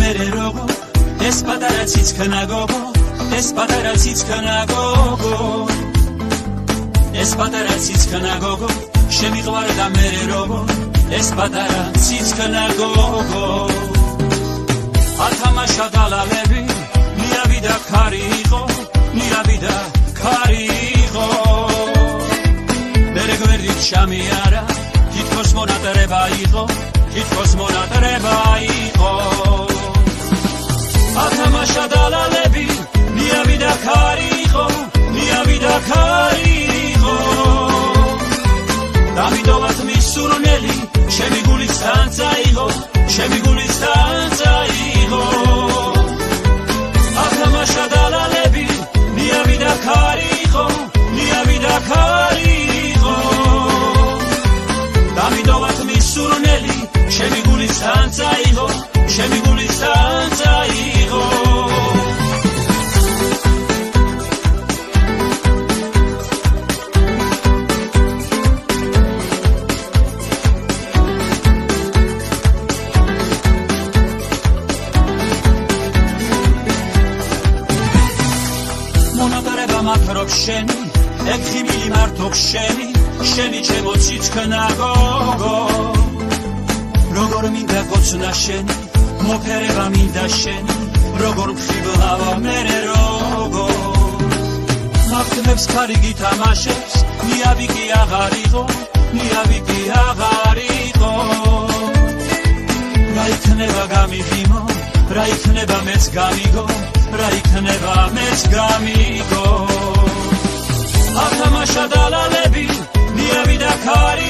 მერე როგორ ეს პატარა ციცქნა გოგო ეს პატარა ციცქნა გოგო ეს პატარა ციცქნა გოგო შემიყვარდა მერე როგორ ეს პატარა ციცქნა გოგო ათამაშა დალალები ნიავიდა ქარი იყო ნიავიდა ქარი იყო მერე გვერდით შამიარა თითქოს მონატრება იყო თითქოს მონატრება იყო ათამაშა დალალები ნიავიდა ქარი იყო ნიავიდა ქარი იყო დამიდოვათ მის სურნელი ჩემი გულის თანცა იყო ჩემი გულის თანცა იყო ათამაშა დალალები ნიავიდა ქარი იყო ნიავიდა ქარი იყო დამიდოვათ მის სურნელი ჩემი გულის თანცა იყო ჩემი გულის თანცა იყო მონატრება მათრობს შენი ექიმილი მართობს შენი ჩემო ციცქნა გოგო როგორ მინდა გოცნა შენი მოფერება მინდა შენი როგორ მხიბლავა მერე როგორ მართლებს ქარი გითამაშებს ნიავი კი აღარ იყო ნიავი კი აღარ იყო რა იქნება გამიღიმო რა იქნება მეც გამიგო რა იქნება მეც გამიგო ათამაშა დალალები ნიავი და ქარი